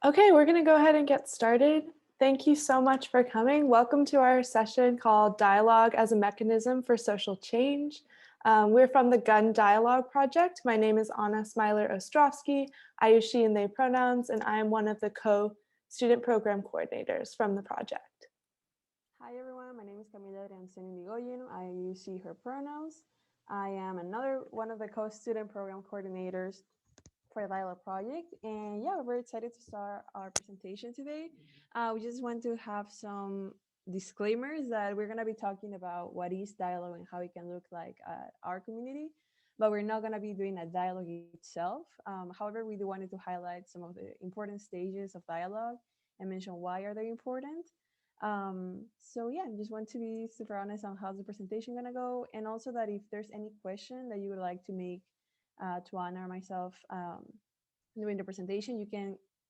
Okay, we're going to go ahead and get started. Thank you so much for coming. Welcome to our session called Dialogue as a Mechanism for Social Change. We're from the Gund Dialogue Project. My name is Ana Smiler Ostrovsky. I use she and they pronouns, and I am one of the co-student program coordinators from the project. Hi everyone, my name is Camila Adrianzén Yndigoyen. I use she, her pronouns. I am another one of the co-student program coordinators for the Dialogue Project. And yeah, we're very excited to start our presentation today. We just want to have some disclaimers that we're going to be talking about what is dialogue and how it can look like at our community, but we're not going to be doing a dialogue itself. However, we do wanted to highlight some of the important stages of dialogue and mention why are they important. So yeah, just want to be super honest on how's the presentation gonna go, and also that if there's any question that you would like to make to Anna or myself during the presentation,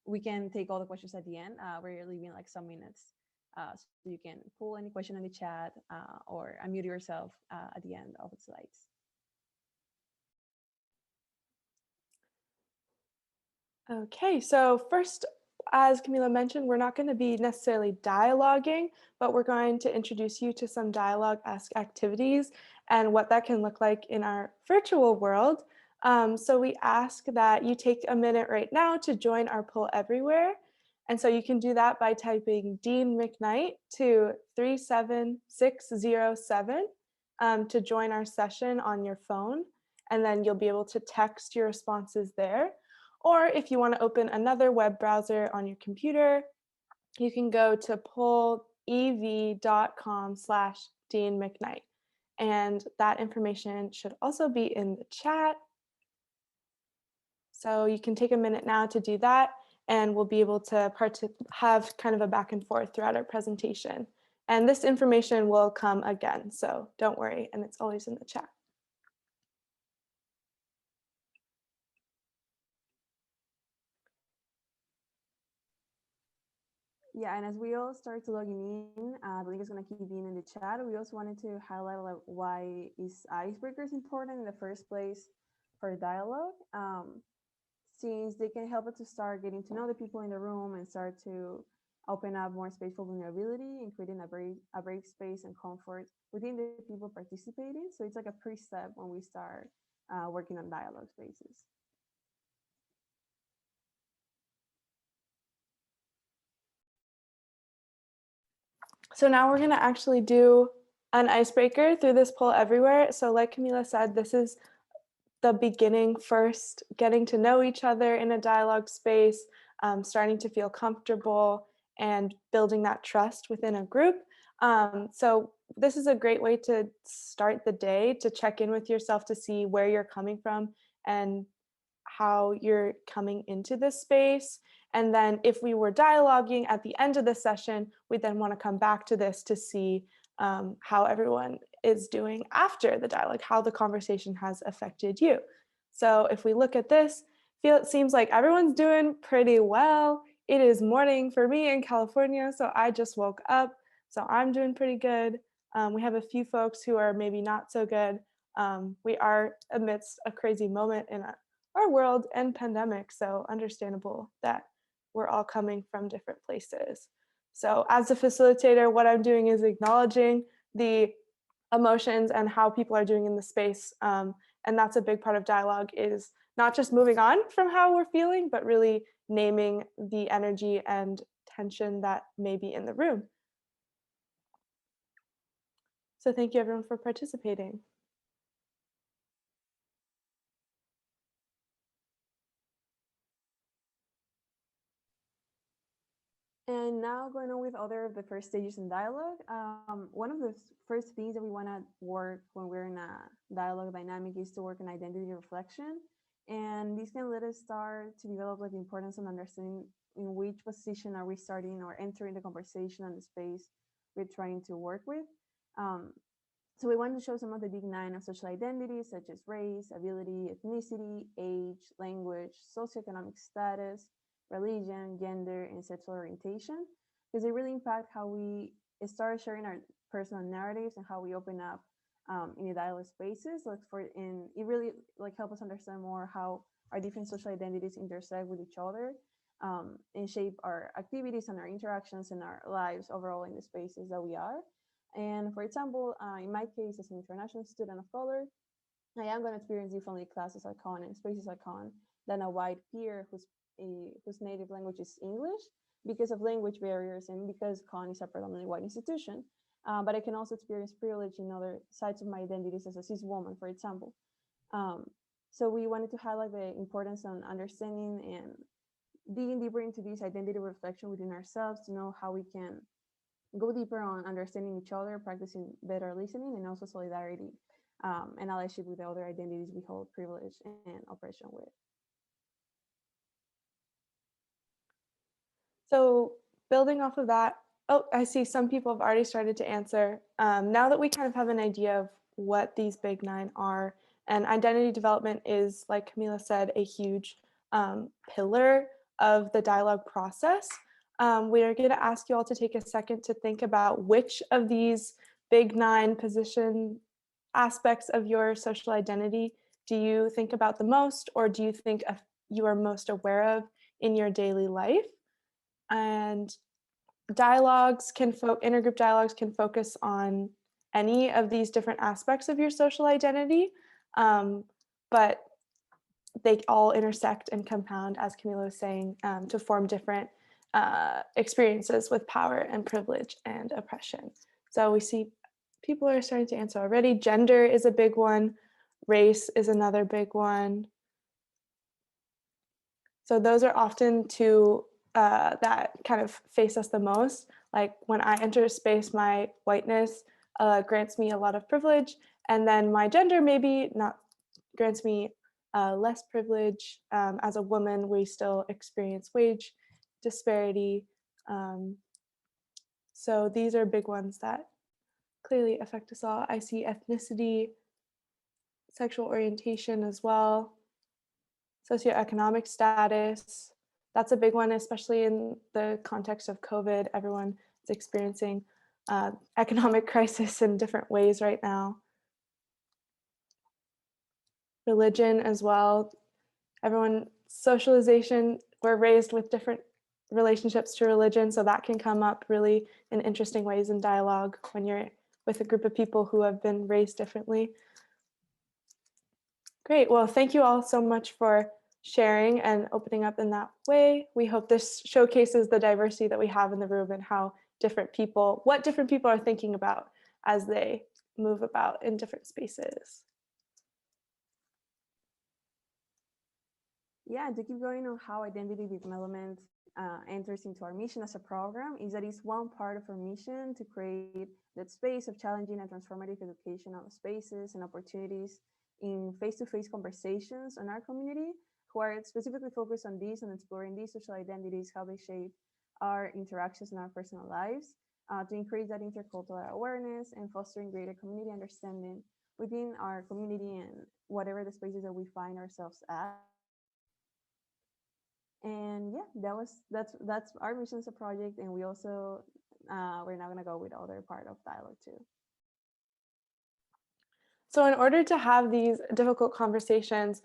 we can take all the questions at the end. We're leaving like some minutes, so you can pull any question in the chat or unmute yourself at the end of the slides. Okay, so first, as Camila mentioned, we're not going to be necessarily dialoguing, but we're going to introduce you to some dialogue-esque activities and what that can look like in our virtual world. So we ask that you take a minute right now to join our Pull Everywhere. And so you can do that by typing Dean McKnight to 37607 to join our session on your phone. And then you'll be able to text your responses there. Or if you want to open another web browser on your computer, you can go to pullev.com/Dean McKnight. And that information should also be in the chat. So you can take a minute now to do that, and we'll be able to have kind of a back and forth throughout our presentation. And this information will come again, so don't worry, and it's always in the chat. Yeah, and as we all start to logging in, the link is going to keep being in the chat. We also wanted to highlight like, why is icebreakers important in the first place for dialogue, since they can help us to start getting to know the people in the room and start to open up more space for vulnerability and creating a brave space and comfort within the people participating. So it's like a pre-step when we start working on dialogue spaces. So now we're going to actually do an icebreaker through this Pull Everywhere. So like Camila said, this is the beginning first, getting to know each other in a dialogue space, starting to feel comfortable and building that trust within a group. So this is a great way to start the day, to check in with yourself to see where you're coming from and how you're coming into this space. And then if we were dialoguing at the end of the session, we then want to come back to this to see how everyone is doing after the dialogue, how the conversation has affected you. So if we look at this, it seems like everyone's doing pretty well. It is morning for me in California, so I just woke up, so I'm doing pretty good. We have a few folks who are maybe not so good. We are amidst a crazy moment in our world and pandemic, so understandable that we're all coming from different places. So as a facilitator, what I'm doing is acknowledging the emotions and how people are doing in the space. And that's a big part of dialogue, is not just moving on from how we're feeling, but really naming the energy and tension that may be in the room. So thank you everyone for participating. And now going on with other of the first stages in dialogue, one of the first things that we want to work when we're in a dialogue dynamic is to work on identity reflection. And this can let us start to develop like the importance of understanding in which position are we starting or entering the conversation and the space we're trying to work with. So we want to show some of the big 9 of social identities, such as race, ability, ethnicity, age, language, socioeconomic status, religion, gender, and sexual orientation, because they really impact how we start sharing our personal narratives and how we open up in the dialogue spaces. And it really like help us understand more how our different social identities intersect with each other. and shape our activities and our interactions and our lives overall in the spaces that we are. And for example, in my case, as an international student of color, I am going to experience differently classes at Conn and spaces at Conn than a white peer whose native language is English because of language barriers and because Conn is a predominantly white institution. But I can also experience privilege in other sides of my identities as a cis woman, for example. Um, so we wanted to highlight the importance on understanding and digging deeper into this identity reflection within ourselves to know how we can go deeper on understanding each other, practicing better listening, and also solidarity and allyship with the other identities we hold privilege and oppression with. So building off of that, oh, I see some people have already started to answer. Now that we kind of have an idea of what these big nine are, and identity development is, like Camila said, a huge pillar of the dialogue process. We are going to ask you all to take a second to think about which of these big nine position aspects of your social identity do you think about the most, or do you think you are most aware of in your daily life? And intergroup dialogues can focus on any of these different aspects of your social identity, but they all intersect and compound, as Camila was saying, to form different experiences with power and privilege and oppression. So we see people are starting to answer already. Gender is a big one. Race is another big one. So those are often two that kind of face us the most. Like when I enter a space, my whiteness grants me a lot of privilege, and then my gender maybe not grants me less privilege. As a woman, we still experience wage disparity. So these are big ones that clearly affect us all. I see ethnicity, sexual orientation as well, socioeconomic status. That's a big one, especially in the context of COVID. Everyone is experiencing economic crisis in different ways right now. Religion as well. Everyone, socialization, we're raised with different relationships to religion, so that can come up really in interesting ways in dialogue when you're with a group of people who have been raised differently. Great, well, thank you all so much for sharing and opening up in that way. We hope this showcases the diversity that we have in the room and what different people are thinking about as they move about in different spaces. Yeah, to keep going on how identity development enters into our mission as a program is that it's one part of our mission to create that space of challenging and transformative educational spaces and opportunities in face-to-face conversations in our community who are specifically focused on this and exploring these social identities, how they shape our interactions in our personal lives, to increase that intercultural awareness and fostering greater community understanding within our community and whatever the spaces that we find ourselves at. And yeah, that's our mission as a project, and we also we're now going to go with the other part of dialogue too. So in order to have these difficult conversations,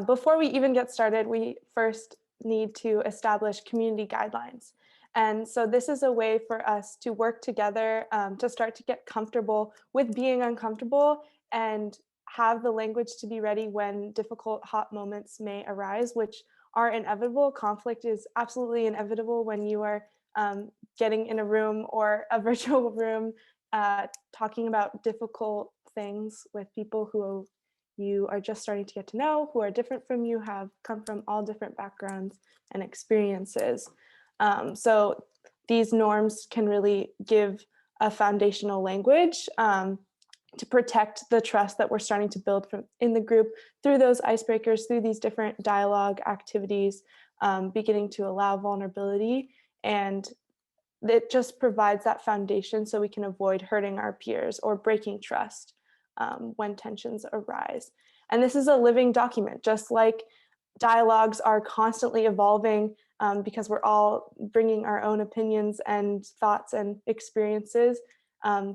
before we even get started, we first need to establish community guidelines. And so this is a way for us to work together to start to get comfortable with being uncomfortable and have the language to be ready when difficult, hot moments may arise, which are inevitable. Conflict is absolutely inevitable when you are getting in a room or a virtual room talking about difficult things with people who you are just starting to get to know, who are different from you, have come from all different backgrounds and experiences. So these norms can really give a foundational language to protect the trust that we're starting to build in the group through those icebreakers, through these different dialogue activities, beginning to allow vulnerability. And it just provides that foundation so we can avoid hurting our peers or breaking trust when tensions arise. And this is a living document, just like dialogues are constantly evolving because we're all bringing our own opinions and thoughts and experiences.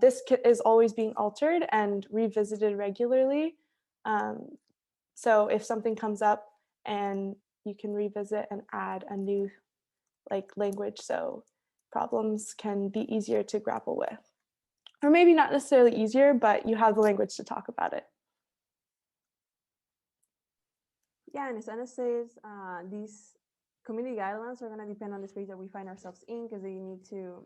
This is always being altered and revisited regularly. So if something comes up and you can revisit and add a new like language, so problems can be easier to grapple with. Or maybe not necessarily easier, but you have the language to talk about it. Yeah, and as Anna says, these community guidelines are going to depend on the space that we find ourselves in, because they need to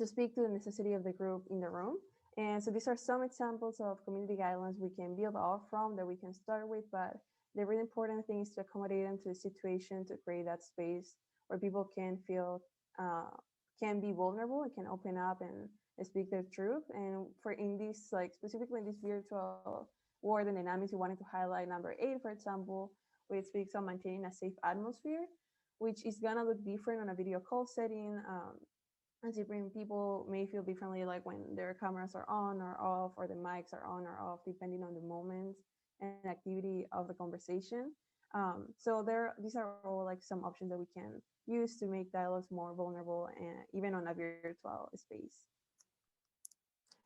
speak to the necessity of the group in the room. And so these are some examples of community guidelines we can build off from, that we can start with, but the really important thing is to accommodate them to the situation, to create that space where people can feel, can be vulnerable and can open up and speak their truth. And for in this, like specifically in this virtual world and dynamics, we wanted to highlight number 8, for example, which speaks on maintaining a safe atmosphere, which is gonna look different on a video call setting. As different people may feel differently, like when their cameras are on or off, or the mics are on or off, depending on the moment and activity of the conversation. So these are all like some options that we can use to make dialogues more vulnerable, and even on a virtual space.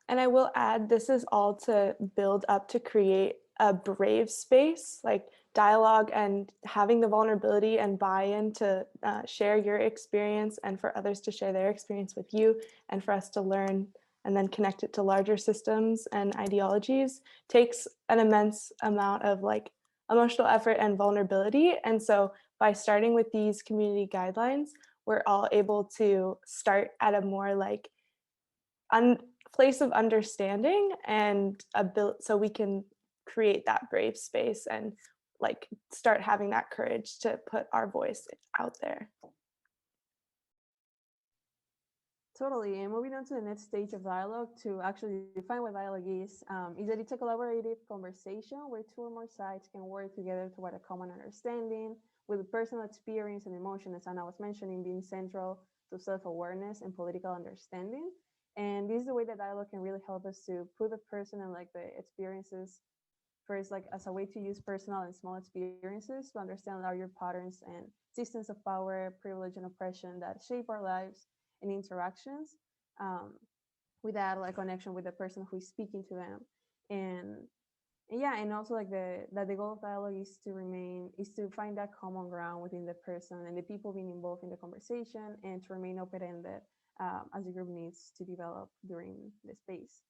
And I will add, this is all to build up to create a brave space, like dialogue and having the vulnerability and buy-in to share your experience, and for others to share their experience with you, and for us to learn and then connect it to larger systems and ideologies, takes an immense amount of like emotional effort and vulnerability. And so by starting with these community guidelines, we're all able to start at a more like place of understanding, and so we can create that brave space and like start having that courage to put our voice out there. Totally. And moving on to the next stage of dialogue, to actually define what dialogue is that it's a collaborative conversation where 2 or more sides can work together toward a common understanding, with personal experience and emotion, as Anna was mentioning, being central to self-awareness and political understanding. And this is the way that dialogue can really help us to put the person and like the experiences first, like as a way to use personal and small experiences to understand larger patterns and systems of power, privilege, and oppression that shape our lives and interactions, with that like connection with the person who is speaking to them. And yeah, and also like the goal of dialogue is to find that common ground within the person and the people being involved in the conversation, and to remain open-ended as the group needs to develop during the space.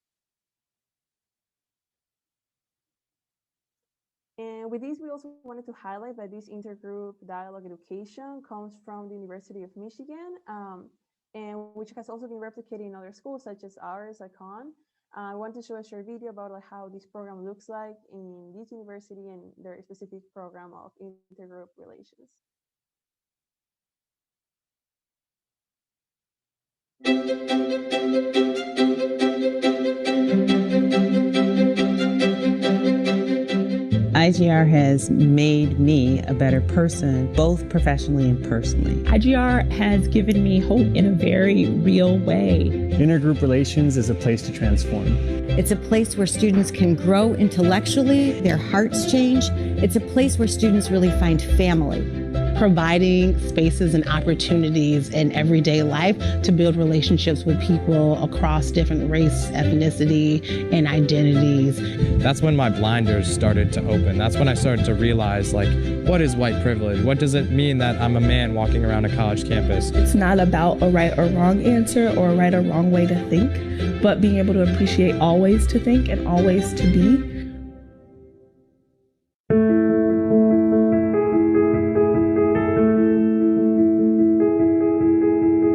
And with this, we also wanted to highlight that this intergroup dialogue education comes from the University of Michigan, and which has also been replicated in other schools such as ours at Conn. I want to show a short video about like how this program looks like in this university and their specific program of intergroup relations. IGR has made me a better person, both professionally and personally. IGR has given me hope in a very real way. Intergroup relations is a place to transform. It's a place where students can grow intellectually, their hearts change. It's a place where students really find family. Providing spaces and opportunities in everyday life to build relationships with people across different race, ethnicity, and identities. That's when my blinders started to open. That's when I started to realize, like, what is white privilege? What does it mean that I'm a man walking around a college campus? It's not about a right or wrong answer or a right or wrong way to think, but being able to appreciate all ways to think and all ways to be.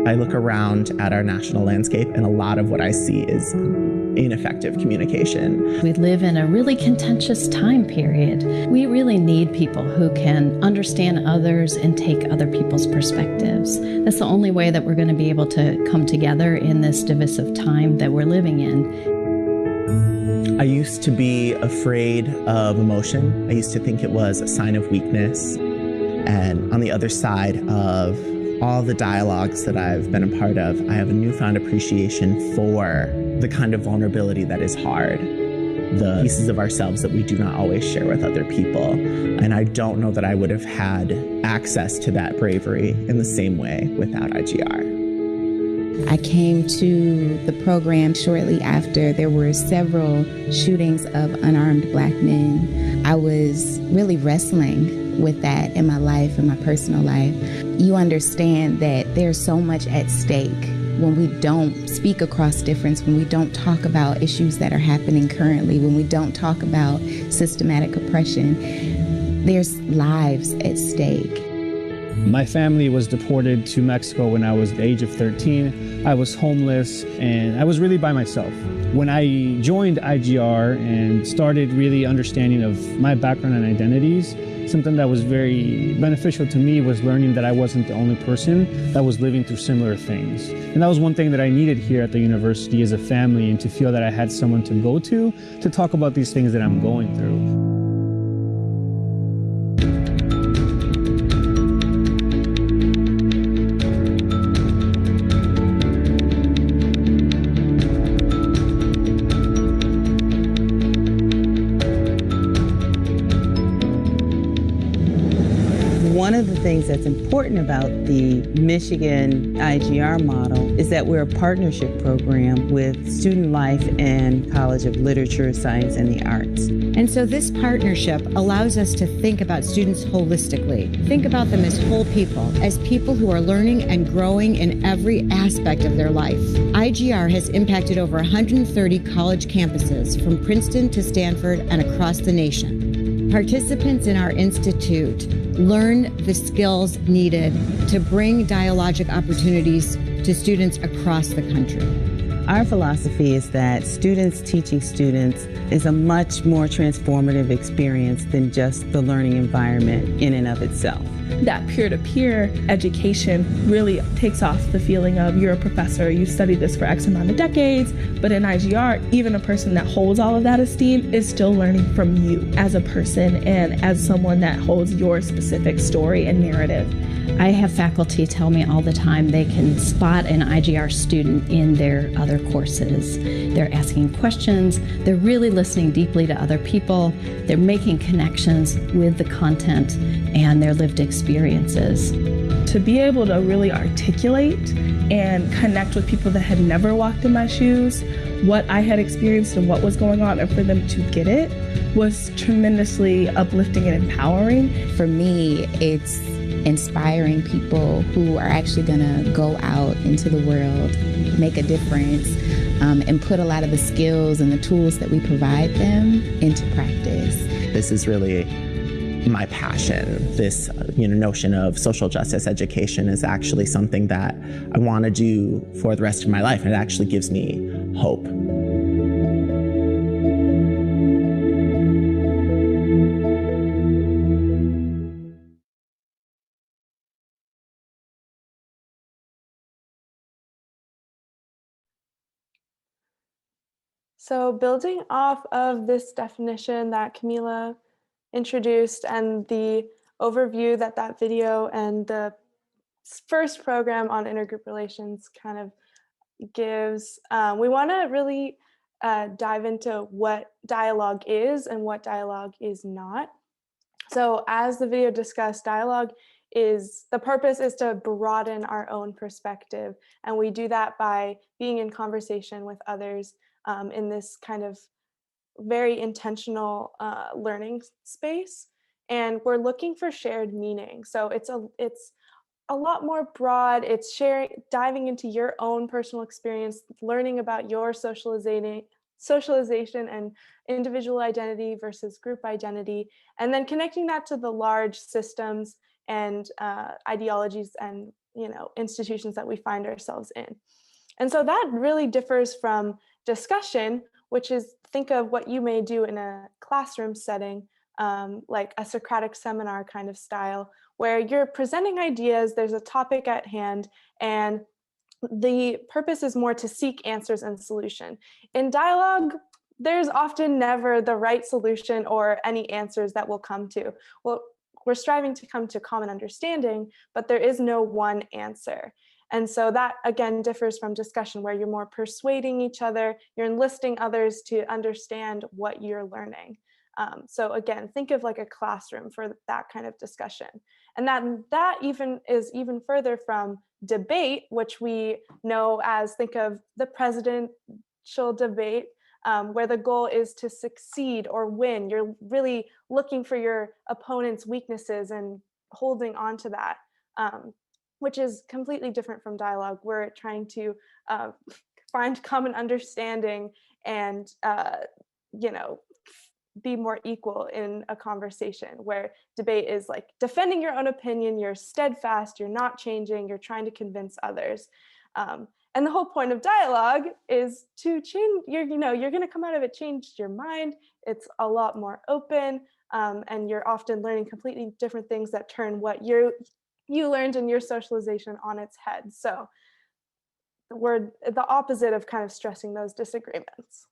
I look around at our national landscape, and a lot of what I see is ineffective communication. We live in a really contentious time period. We really need people who can understand others and take other people's perspectives. That's the only way that we're going to be able to come together in this divisive time that we're living in. I used to be afraid of emotion. I used to think it was a sign of weakness. And on the other side of all the dialogues that I've been a part of, I have a newfound appreciation for the kind of vulnerability that is hard, the pieces of ourselves that we do not always share with other people. And I don't know that I would have had access to that bravery in the same way without IGR. I came to the program shortly after there were several shootings of unarmed Black men. I was really wrestling with that in my life, in my personal life. You understand that there's so much at stake when we don't speak across difference, when we don't talk about issues that are happening currently, when we don't talk about systematic oppression. There's lives at stake. My family was deported to Mexico when I was the age of 13. I was homeless and I was really by myself. When I joined IGR and started really understanding of my background and identities, something that was very beneficial to me was learning that I wasn't the only person that was living through similar things. And that was one thing that I needed here at the university as a family, and to feel that I had someone to go to talk about these things that I'm going through. One of the things that's important about the Michigan IGR model is that we're a partnership program with Student Life and College of Literature, Science, and the Arts. And so this partnership allows us to think about students holistically, think about them as whole people, as people who are learning and growing in every aspect of their life. IGR has impacted over 130 college campuses from Princeton to Stanford and across the nation. Participants in our institute learn the skills needed to bring dialogic opportunities to students across the country. Our philosophy is that students teaching students is a much more transformative experience than just the learning environment in and of itself. That peer-to-peer education really takes off the feeling of you're a professor, you studied this for X amount of decades, but in IGR, even a person that holds all of that esteem is still learning from you as a person and as someone that holds your specific story and narrative. I have faculty tell me all the time they can spot an IGR student in their other courses. They're asking questions, they're really listening deeply to other people, they're making connections with the content and their lived experiences. To be able to really articulate and connect with people that had never walked in my shoes, what I had experienced and what was going on, and for them to get it was tremendously uplifting and empowering. For me, it's inspiring people who are actually going to go out into the world, make a difference, and put a lot of the skills and the tools that we provide them into practice. This is really my passion. This notion of social justice education is actually something that I want to do for the rest of my life, and it actually gives me hope. So building off of this definition that Camila introduced and the overview that video and the first program on intergroup relations kind of gives, we want to really dive into what dialogue is and what dialogue is not. So as the video discussed, dialogue is, the purpose is to broaden our own perspective. And we do that by being in conversation with others in this kind of very intentional learning space. And we're looking for shared meaning. So it's a lot more broad. It's diving into your own personal experience, learning about your socialization and individual identity versus group identity, and then connecting that to the large systems and ideologies and institutions that we find ourselves in. And so that really differs from discussion, which is, think of what you may do in a classroom setting, like a Socratic seminar kind of style, where you're presenting ideas, there's a topic at hand, and the purpose is more to seek answers and solution. In dialogue, there's often never the right solution or any answers that we'll come to. Well, we're striving to come to common understanding, but there is no one answer. And so that, again, differs from discussion, where you're more persuading each other, you're enlisting others to understand what you're learning. So again, think of like a classroom for that kind of discussion. And that even is even further from debate, which we know as, think of the presidential debate, where the goal is to succeed or win. You're really looking for your opponent's weaknesses and holding on to that, which is completely different from dialogue. We're trying to find common understanding and, be more equal in a conversation, where debate is like defending your own opinion, you're steadfast, you're not changing, you're trying to convince others. And the whole point of dialogue is to change, you're going to come out of it changed your mind. It's a lot more open, and you're often learning completely different things that turn what you learned in your socialization on its head. So we're the opposite of kind of stressing those disagreements.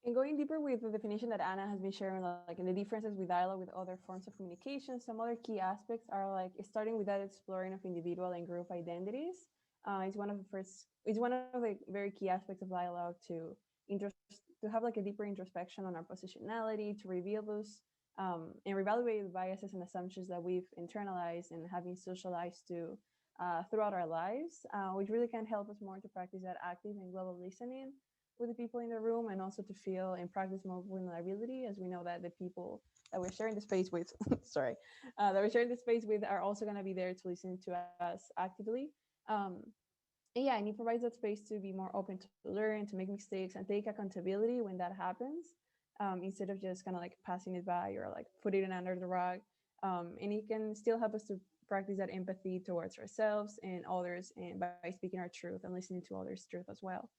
And going deeper with the definition that Anna has been sharing, like in the differences with dialogue with other forms of communication, some other key aspects are like starting with that exploring of individual and group identities. It's one of the very key aspects of dialogue to have like a deeper introspection on our positionality, to reveal those and reevaluate the biases and assumptions that we've internalized and have been socialized to throughout our lives, which really can help us more to practice that active and global listening with the people in the room, and also to feel and practice more vulnerability, as we know that the people that we're sharing the space with, that we're sharing the space with are also going to be there to listen to us actively. And it provides that space to be more open to learn, to make mistakes, and take accountability when that happens, instead of just kind of like passing it by or like putting it under the rug. And it can still help us to practice that empathy towards ourselves and others, and by speaking our truth and listening to others' truth as well.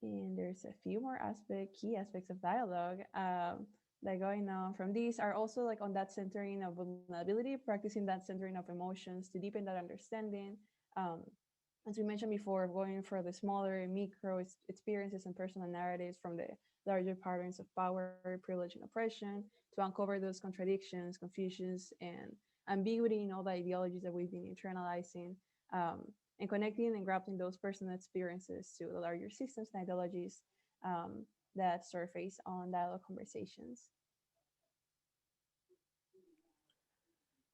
And there's a few more key aspects of dialogue that going on from these are also like on that centering of vulnerability, practicing that centering of emotions to deepen that understanding. As we mentioned before, going for the smaller micro experiences and personal narratives from the larger patterns of power, privilege, and oppression, to uncover those contradictions, confusions, and ambiguity in all the ideologies that we've been internalizing. And connecting and grappling those personal experiences to the larger systems and ideologies that surface on dialogue conversations.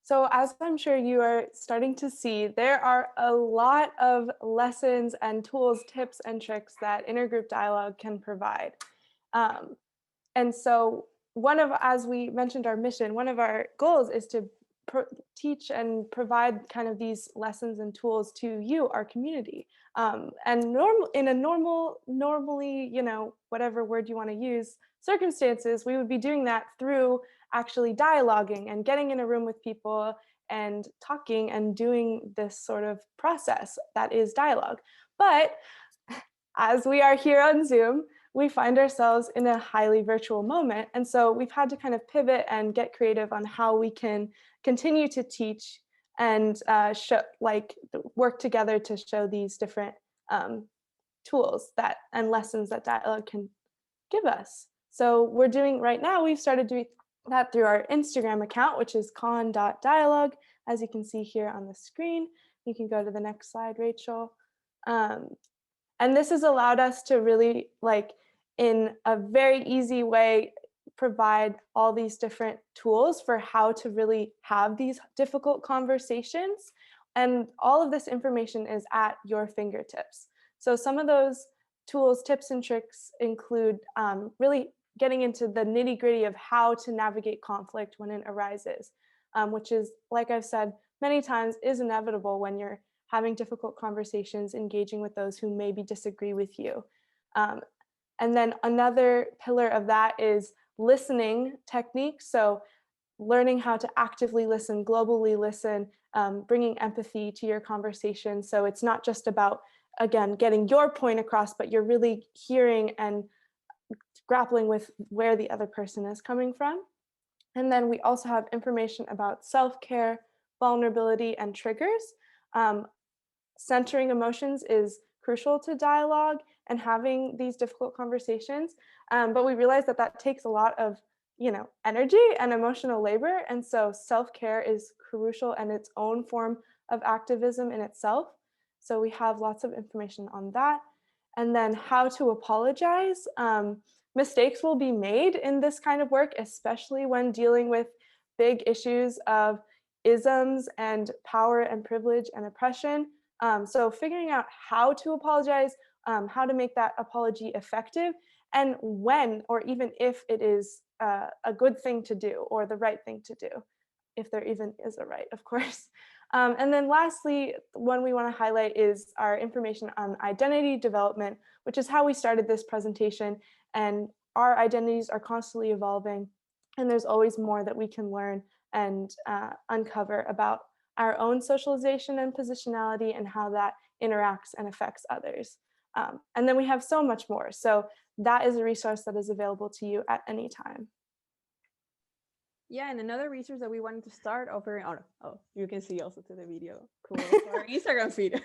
So as I'm sure you are starting to see, there are a lot of lessons and tools, tips, and tricks that intergroup dialogue can provide. And so as we mentioned our mission, one of our goals is to teach and provide kind of these lessons and tools to you, our community. And normally, whatever word you want to use, circumstances, we would be doing that through actually dialoguing and getting in a room with people and talking and doing this sort of process that is dialogue. But as we are here on Zoom, we find ourselves in a highly virtual moment. And so we've had to kind of pivot and get creative on how we can continue to teach and work together to show these different tools and lessons that dialogue can give us. So we've started doing that through our Instagram account, which is conn.dialogue, as you can see here on the screen. You can go to the next slide, Rachel. And this has allowed us to really, in a very easy way, provide all these different tools for how to really have these difficult conversations. And all of this information is at your fingertips. So some of those tools, tips, and tricks include really getting into the nitty-gritty of how to navigate conflict when it arises, which is, like I've said many times, is inevitable when you're having difficult conversations, engaging with those who maybe disagree with you. And then another pillar of that is listening techniques. So learning how to actively listen, globally listen, bringing empathy to your conversation. So it's not just about, again, getting your point across, but you're really hearing and grappling with where the other person is coming from. And then we also have information about self-care, vulnerability, and triggers. Centering emotions is crucial to dialogue and having these difficult conversations. But we realize that takes a lot of, energy and emotional labor. And so self-care is crucial and its own form of activism in itself. So we have lots of information on that. And then how to apologize. Mistakes will be made in this kind of work, especially when dealing with big issues of isms and power and privilege and oppression. So figuring out how to apologize, how to make that apology effective, and when or even if it is a good thing to do or the right thing to do, if there even is a right, of course. And then lastly, one we want to highlight is our information on identity development, which is how we started this presentation. And our identities are constantly evolving, and there's always more that we can learn and uncover about our own socialization and positionality and how that interacts and affects others. And then we have so much more. So that is a resource that is available to you at any time. Yeah, and another resource that we wanted to start offering, oh, you can see also to the video, cool, our Instagram feed.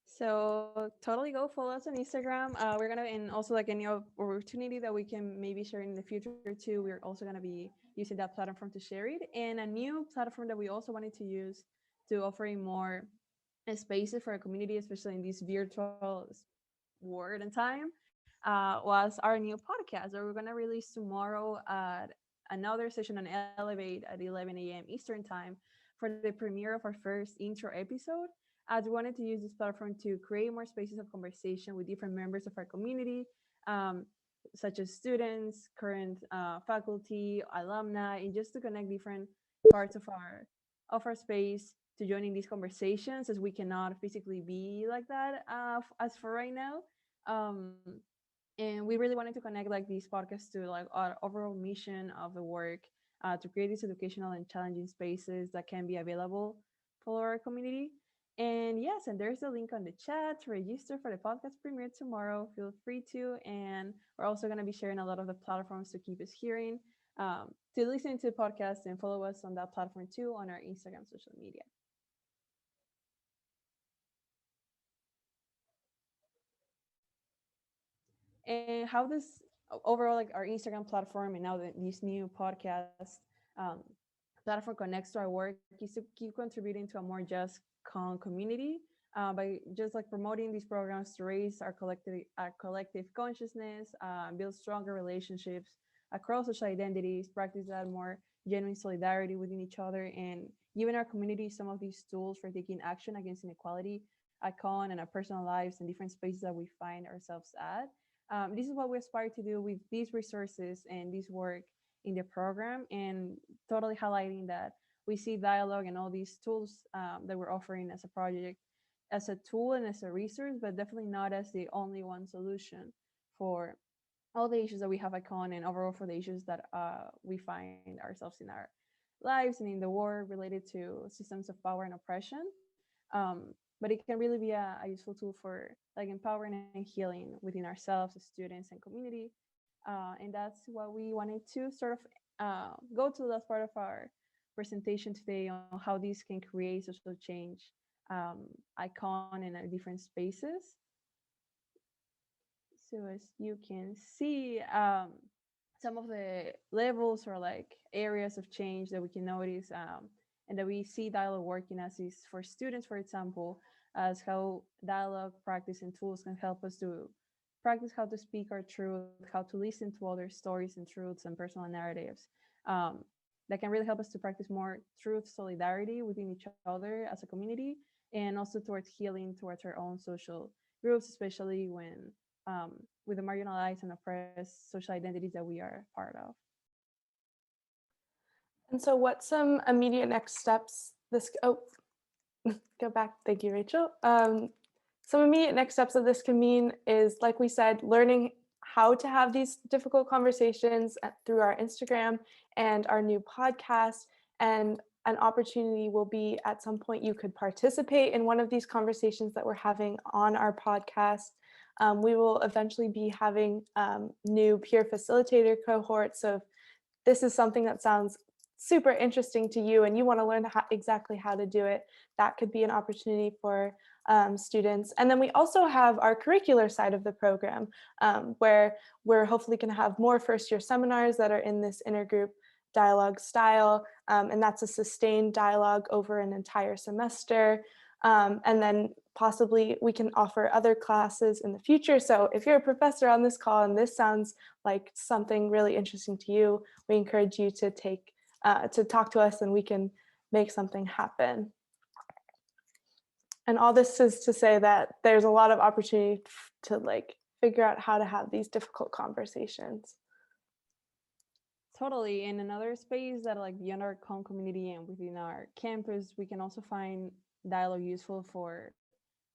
So totally go follow us on Instagram. We're gonna, and also like any opportunity that we can maybe share in the future too, we're also gonna be using that platform to share it. And a new platform that we also wanted to use to offering more spaces for our community, especially in this virtual world and time, was our new podcast that we're gonna release tomorrow at another session on Elevate at 11 a.m. Eastern time for the premiere of our first intro episode, as we wanted to use this platform to create more spaces of conversation with different members of our community, such as students, current faculty, alumni, and just to connect different parts of our space to joining these conversations, as we cannot physically be like that as for right now. And we really wanted to connect like these podcasts to like our overall mission of the work, to create these educational and challenging spaces that can be available for our community. And yes, and there's a link on the chat to register for the podcast premiere tomorrow. Feel free to. And we're also going to be sharing a lot of the platforms to keep us hearing, to listen to the podcast and follow us on that platform too on our Instagram social media. And how this overall, like our Instagram platform and now this new podcast platform connects to our work is to keep contributing to a more just Conn community, by just like promoting these programs to raise our collective consciousness, build stronger relationships across social identities, practice that more genuine solidarity within each other, and giving our community some of these tools for taking action against inequality at Conn and our personal lives and different spaces that we find ourselves at. This is what we aspire to do with these resources and this work in the program, and totally highlighting that we see dialogue and all these tools that we're offering as a project as a tool and as a resource, but definitely not as the only one solution for all the issues that we have at Conn and overall for the issues that we find ourselves in our lives and in the world related to systems of power and oppression. But it can really be a useful tool for like empowering and healing within ourselves as students and community. And that's what we wanted to sort of go to. That's part of our presentation today on how these can create social change at Conn and at different spaces. So as you can see, some of the levels or like areas of change that we can notice, and that we see dialogue working as is for students, for example, as how dialogue practice and tools can help us to practice how to speak our truth, how to listen to other stories and truths and personal narratives. That can really help us to practice more truth solidarity within each other as a community, and also towards healing towards our own social groups, especially when with the marginalized and oppressed social identities that we are part of. And so what's some immediate next steps go back, thank you, Rachel. Some immediate next steps that this can mean is, like we said, learning how to have these difficult conversations through our Instagram and our new podcast. And an opportunity will be at some point you could participate in one of these conversations that we're having on our podcast. We will eventually be having new peer facilitator cohorts. So if this is something that sounds super interesting to you and you want to learn exactly how to do it, that could be an opportunity for students. And then we also have our curricular side of the program, where we're hopefully going to have more first-year seminars that are in this intergroup dialogue style, and that's a sustained dialogue over an entire semester. And then possibly we can offer other classes in the future. So if you're a professor on this call and this sounds like something really interesting to you, we encourage you to talk to us and we can make something happen. And all this is to say that there's a lot of opportunity to like figure out how to have these difficult conversations. Totally. In another space that like beyond our Conn community and within our campus, we can also find dialogue useful for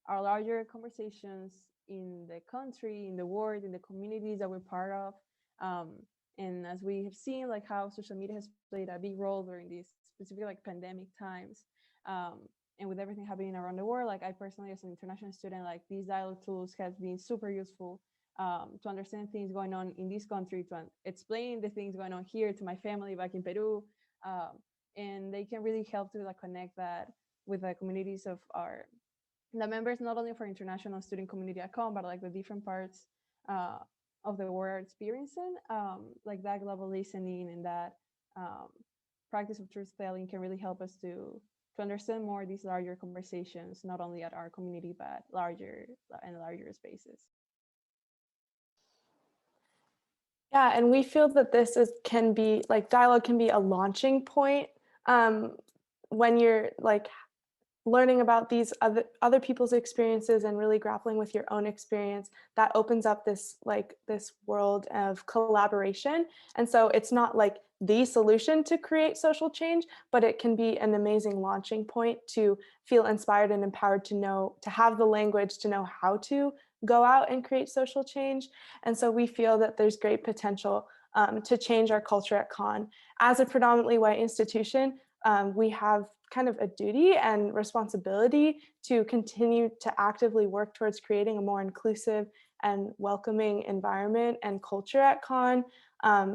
our larger conversations in the country, in the world, in the communities that we're part of. And as we have seen, like how social media has played a big role during these specific like pandemic times. And with everything happening around the world, like I personally, as an international student, like these dialogue tools have been super useful to understand things going on in this country, to explain the things going on here to my family back in Peru. And they can really help to like connect that with the communities of the members, not only for international student community at Conn, but like the different parts of the world are experiencing. Like that global listening and that practice of truth telling can really help us to understand more these larger conversations, not only at our community, but larger spaces. Yeah, and we feel that this can be like dialogue can be a launching point when you're like learning about these other people's experiences and really grappling with your own experience. That opens up this world of collaboration. And so it's not like the solution to create social change, but it can be an amazing launching point to feel inspired and empowered to have the language to know how to go out and create social change. And so we feel that there's great potential to change our culture at Conn. As a predominantly white institution, we have kind of a duty and responsibility to continue to actively work towards creating a more inclusive and welcoming environment and culture at Conn.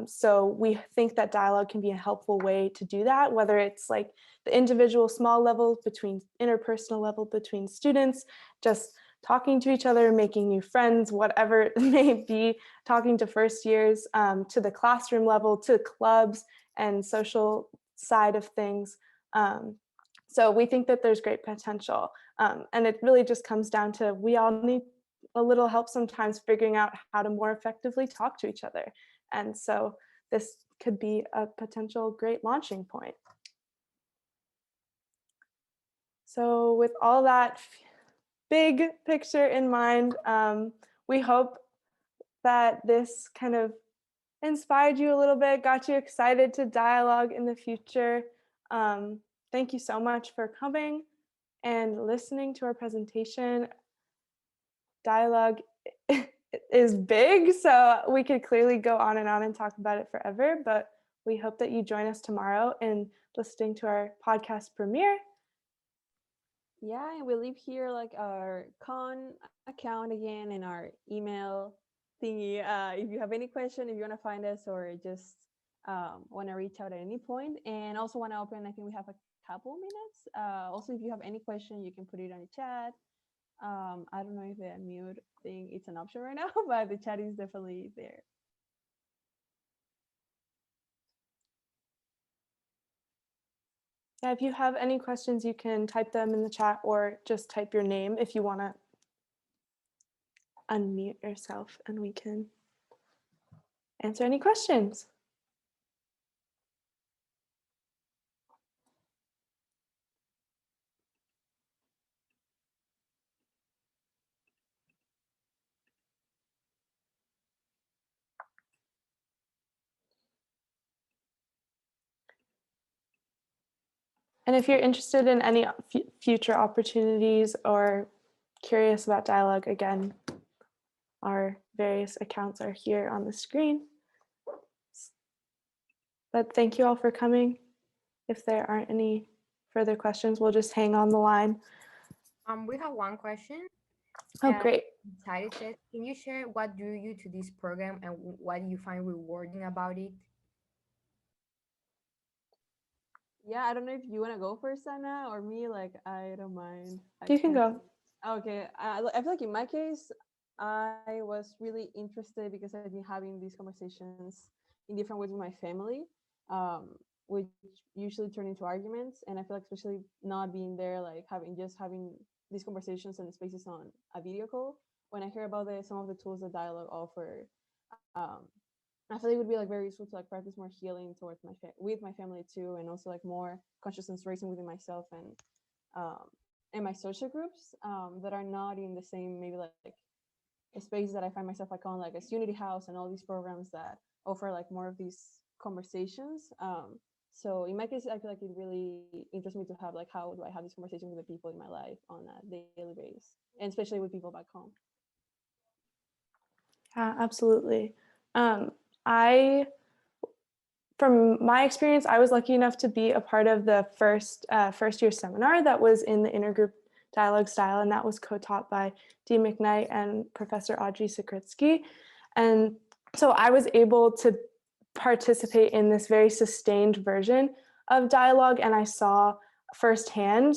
So we think that dialogue can be a helpful way to do that, whether it's like the individual small level interpersonal level between students, just talking to each other, making new friends, whatever it may be, talking to first years, to the classroom level, to clubs and social side of things. So we think that there's great potential. And it really just comes down to we all need a little help sometimes figuring out how to more effectively talk to each other. And so this could be a potential great launching point. So with all that big picture in mind, we hope that this kind of inspired you a little bit, got you excited to dialogue in the future. Thank you so much for coming and listening to our presentation. Dialogue is big, so we could clearly go on and talk about it forever, but we hope that you join us tomorrow in listening to our podcast premiere. Yeah, and we leave here like our Conn account again and our email thingy. If you have any question, if you want to find us or just want to reach out at any point, and also want to open, I think we have a couple minutes. Also, if you have any question, you can put it on the chat. I don't know if the mute thing it's an option right now, but the chat is definitely there. Yeah, if you have any questions, you can type them in the chat or just type your name if you want to unmute yourself and we can answer any questions. And if you're interested in any future opportunities or curious about dialogue, again, our various accounts are here on the screen. But thank you all for coming. If there aren't any further questions, we'll just hang on the line. We have one question. Oh, great. Tari said, can you share what drew you to this program and what you find rewarding about it? Yeah, I don't know if you want to go first, Anna, or me. Like, I don't mind. You can go. Okay. I feel like in my case, I was really interested because I've been having these conversations in different ways with my family. which usually turn into arguments. And I feel like especially not being there, like having these conversations and spaces on a video call, when I hear about some of the tools that dialogue offer, um, I feel like it would be like very useful to like practice more healing towards with my family too, and also like more consciousness raising within myself um, and my social groups that are not in the same maybe like a space that I find myself like on, like as Unity House and all these programs that offer like more of these conversations. So in my case, I feel like it really interests me to have like how do I have these conversations with the people in my life on a daily basis, and especially with people back home. Yeah, absolutely. I, from my experience, I was lucky enough to be a part of the first year seminar that was in the intergroup dialogue style, and that was co-taught by Dee McKnight and Professor Audrey Sikritsky. And so I was able to participate in this very sustained version of dialogue, and I saw firsthand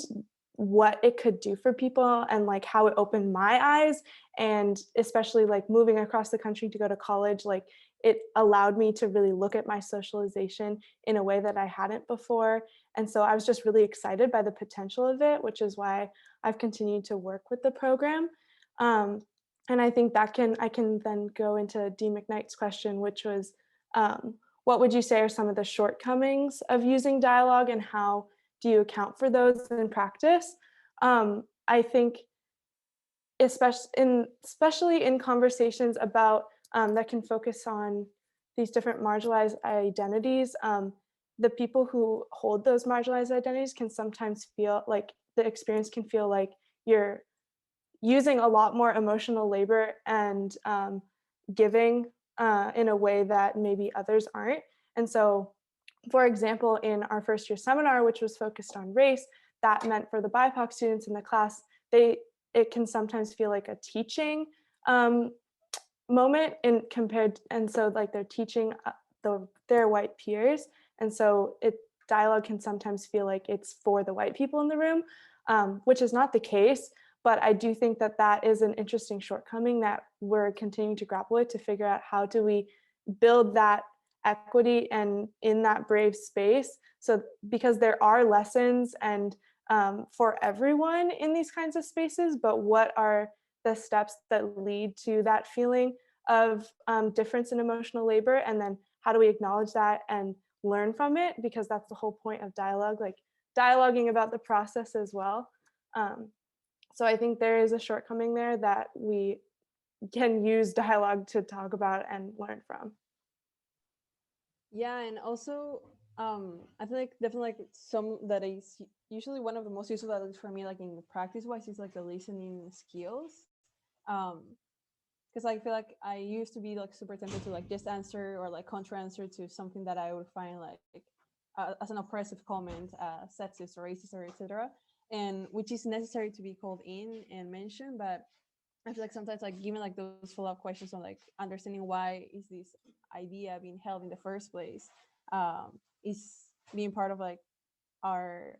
what it could do for people and like how it opened my eyes, and especially like moving across the country to go to college, like it allowed me to really look at my socialization in a way that I hadn't before. And so I was just really excited by the potential of it, which is why I've continued to work with the program. And I think I can then go into Dee McKnight's question, which was, what would you say are some of the shortcomings of using dialogue, and how do you account for those in practice? I think especially in conversations about that can focus on these different marginalized identities, the people who hold those marginalized identities can sometimes feel like the experience can feel like you're using a lot more emotional labor and giving in a way that maybe others aren't. And so, for example, in our first year seminar, which was focused on race, that meant for the BIPOC students in the class, it can sometimes feel like a teaching moment and so like they're teaching their white peers, and so dialogue can sometimes feel like it's for the white people in the room, which is not the case. But I do think that that is an interesting shortcoming that we're continuing to grapple with, to figure out how do we build that equity and in that brave space. So because there are lessons and for everyone in these kinds of spaces, but what are the steps that lead to that feeling of difference in emotional labor, and then how do we acknowledge that and learn from it, because that's the whole point of dialogue, like dialoguing about the process as well. So I think there is a shortcoming there that we can use dialogue to talk about and learn from. Yeah, and also I feel like definitely like some that is usually one of the most useful, at least for me, like in practice wise, is like the listening skills. Because I feel like I used to be like super tempted to like just answer or like contra answer to something that I would find like as an oppressive comment, sexist or racist or etc. And which is necessary to be called in and mentioned, but I feel like sometimes like giving like those follow-up questions on like understanding why is this idea being held in the first place, is being part of like our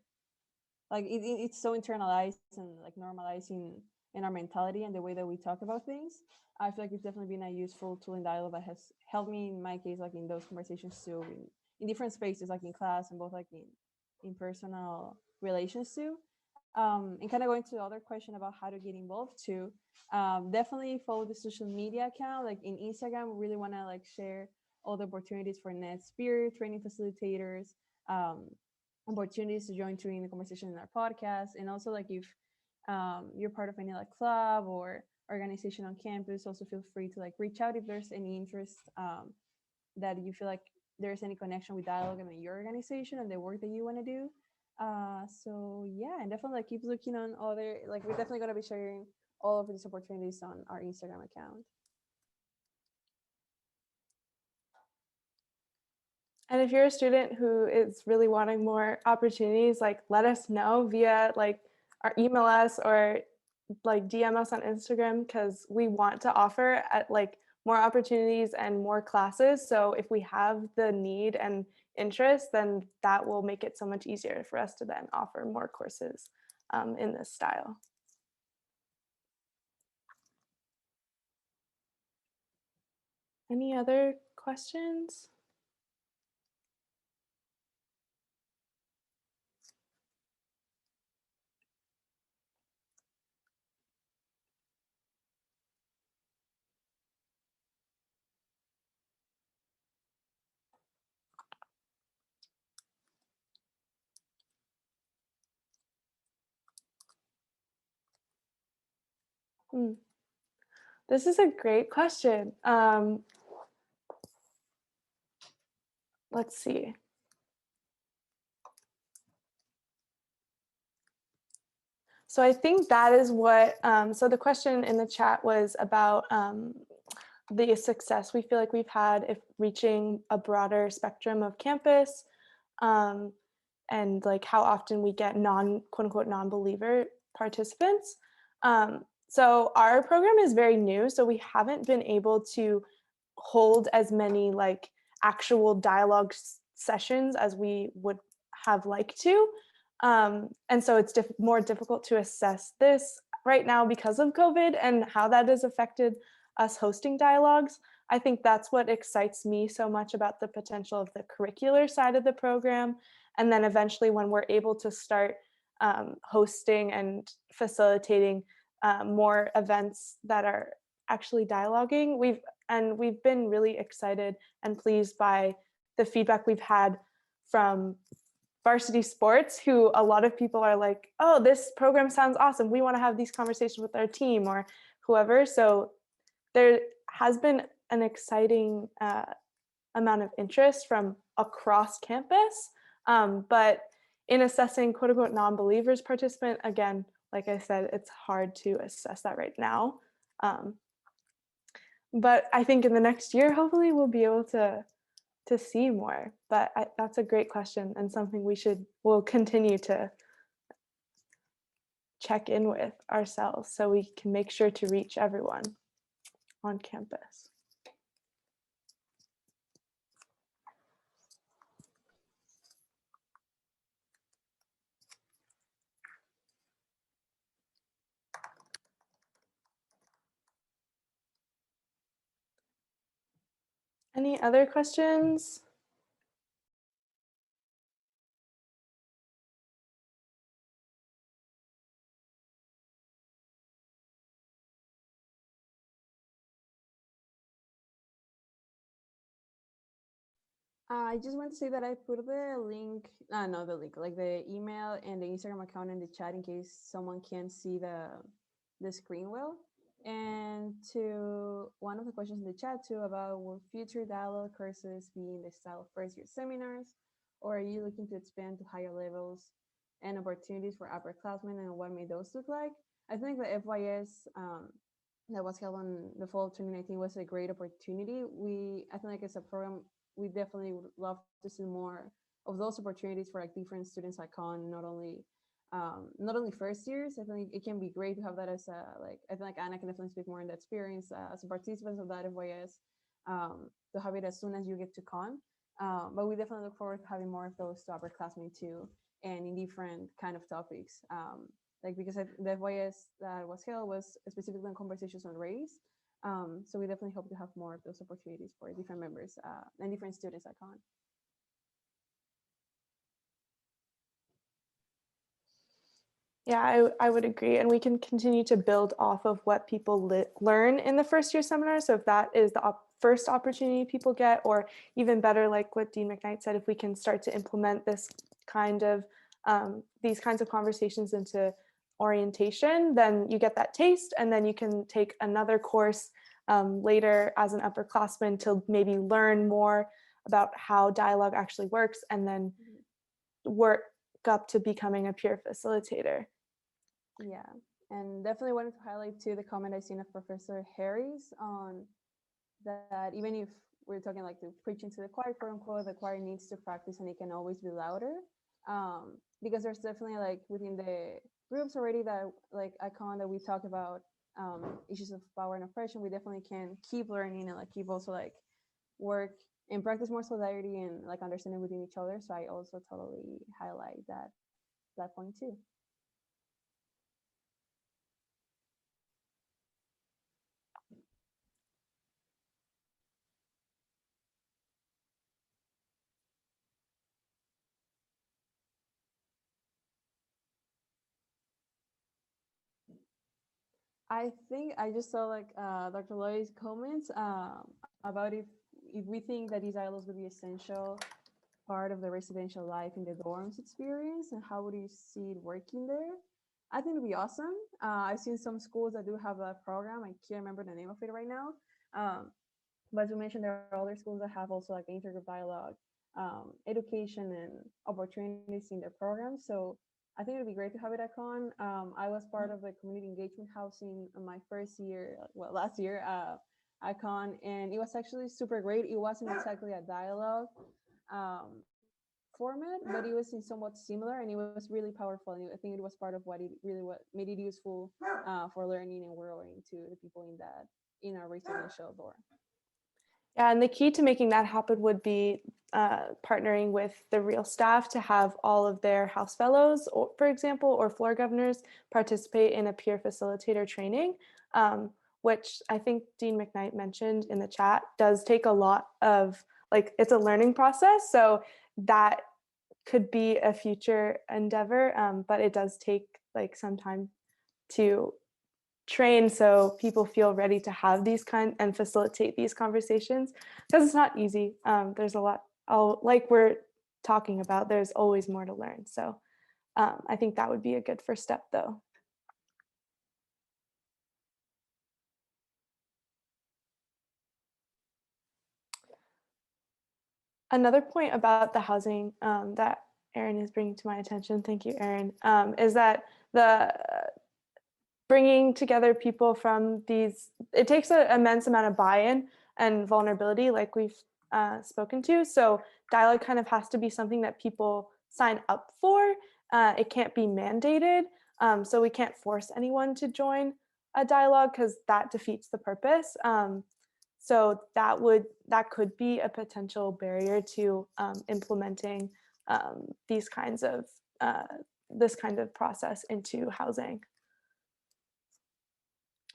like it's so internalized and like normalizing in our mentality and the way that we talk about things. I feel like it's definitely been a useful tool in dialogue that has helped me in my case, like in those conversations too, in different spaces, like in class and both like in personal relations too. And kind of going to the other question about how to get involved too, definitely follow the social media account. Like in Instagram, we really want to like share all the opportunities for net spirit training facilitators, opportunities to join in the conversation in our podcast, and also like if you're part of any like club or organization on campus, also feel free to like reach out if there's any interest, that you feel like there's any connection with dialogue and your organization and the work that you want to do. So yeah, and definitely like keep looking on other, like we're definitely going to be sharing all of these opportunities on our Instagram account. And if you're a student who is really wanting more opportunities, like let us know via like or email us or like DM us on Instagram, because we want to offer at like more opportunities and more classes. So if we have the need and interest, then that will make it so much easier for us to then offer more courses in this style. Any other questions? Mm. This is a great question. Let's see. So I think that is what, so the question in the chat was about the success we feel like we've had if reaching a broader spectrum of campus, and like how often we get quote unquote non-believer participants. So our program is very new, so we haven't been able to hold as many like actual dialogue sessions as we would have liked to. And so it's more difficult to assess this right now because of COVID and how that has affected us hosting dialogues. I think that's what excites me so much about the potential of the curricular side of the program. And then eventually when we're able to start hosting and facilitating more events that are actually dialoguing, we've been really excited and pleased by the feedback we've had from varsity sports, who a lot of people are like, oh, this program sounds awesome. We want to have these conversations with our team or whoever. So there has been an exciting amount of interest from across campus. But in assessing quote unquote non-believers participant, again, like I said, it's hard to assess that right now. But I think in the next year, hopefully we'll be able to see more. But that's a great question and something we'll continue to check in with ourselves so we can make sure to reach everyone on campus. Any other questions? I just want to say that I put the link, no, the link, like the email and the Instagram account in the chat in case someone can't see the screen well. And to one of the questions in the chat too about will future dialogue courses be in the style of first year seminars, or are you looking to expand to higher levels and opportunities for upperclassmen, and what may those look like? I think the FYS that was held on the fall of 2019 was a great opportunity. I think like it's a program we definitely would love to see more of those opportunities for like different students at Conn, not only first years. I think it can be great to have that as a, like, I think like Anna can definitely speak more in that experience as a participant of that FYS, to have it as soon as you get to Conn. But we definitely look forward to having more of those to upperclassmen too, and in different kind of topics. Like because the FYS that was held was specifically on conversations on race. So we definitely hope to have more of those opportunities for different members and different students at Conn. Yeah, I would agree. And we can continue to build off of what people learn in the first year seminar. So if that is the first opportunity people get, or even better, like what Dean McKnight said, if we can start to implement this kind of these kinds of conversations into orientation, then you get that taste, and then you can take another course later as an upperclassman to maybe learn more about how dialogue actually works, and then work up to becoming a peer facilitator. Yeah, and definitely wanted to highlight too the comment I seen of Professor Harris on that even if we're talking like the preaching to the choir, quote unquote, the choir needs to practice and it can always be louder. Because there's definitely like within the groups already that like icon that we talk about issues of power and oppression, we definitely can keep learning and like keep also like work and practice more solidarity and like understanding within each other. So I also totally highlight that point too. I think I just saw like Dr. Loy's comments about if we think that these dialogues would be essential part of the residential life in the dorms experience, and how would you see it working there? I think it'd be awesome. I've seen some schools that do have a program. I can't remember the name of it right now. But as we mentioned, there are other schools that have also like intergroup dialogue, education, and opportunities in their programs. So I think it'd be great to have it at Conn. I was part of the community engagement housing in my first year, well, last year at Conn, and it was actually super great. It wasn't exactly a dialogue format, but it was in somewhat similar, and it was really powerful. And I think it was part of what it really what made it useful for learning and growing to the people in our residential dorm. Yeah, and the key to making that happen would be partnering with the real staff to have all of their house fellows, or, for example, or floor governors participate in a peer facilitator training, which I think Dean McKnight mentioned in the chat does take a lot of, like, it's a learning process. So that could be a future endeavor, but it does take like some time to train so people feel ready to have these and facilitate these conversations, because it's not easy. There's a lot, like we're talking about, there's always more to learn. So I think that would be a good first step though. Another point about the housing that Erin is bringing to my attention, thank you, Erin, is that the bringing together people from these, it takes an immense amount of buy-in and vulnerability, like we've spoken to. So dialogue kind of has to be something that people sign up for. It can't be mandated. So we can't force anyone to join a dialogue because that defeats the purpose. So that could be a potential barrier to implementing this kind of process into housing.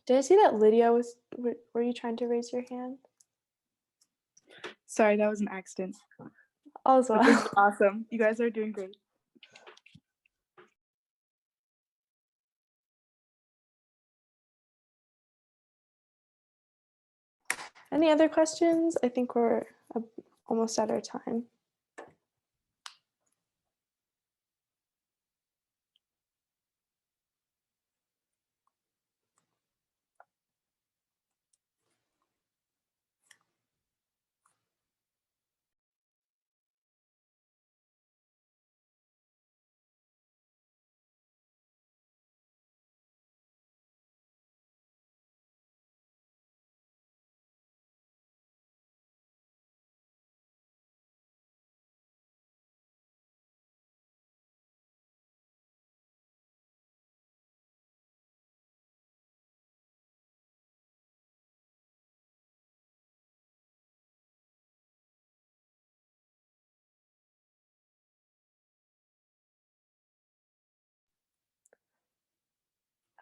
Did I see that Lydia were you trying to raise your hand? Sorry, that was an accident. Also, this is awesome. You guys are doing great. Any other questions? I think we're almost at our time.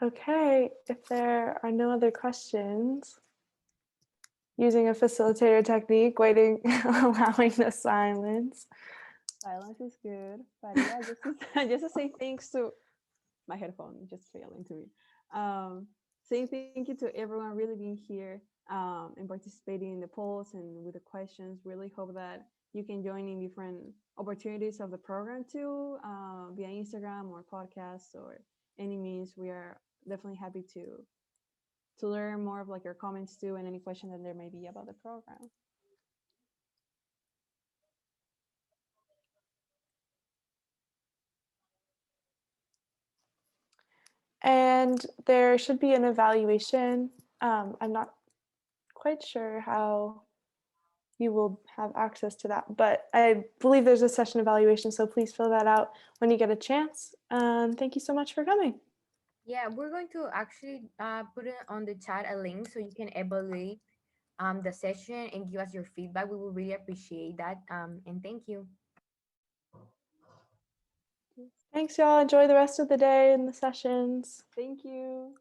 Okay, if there are no other questions, using a facilitator technique, waiting, allowing the silence. Silence is good, but yeah, just to say thanks to my headphone, just failing to me. Saying thank you to everyone really being here and participating in the polls and with the questions. Really hope that you can join in different opportunities of the program too, via Instagram or podcasts or any means. We are definitely happy to learn more of like your comments too and any questions that there may be about the program. And there should be an evaluation. I'm not quite sure how you will have access to that, but I believe there's a session evaluation, so please fill that out when you get a chance. Thank you so much for coming. Yeah, we're going to actually put it on the chat a link so you can evaluate the session and give us your feedback. We will really appreciate that. And thank you. Thanks, y'all. Enjoy the rest of the day and the sessions. Thank you.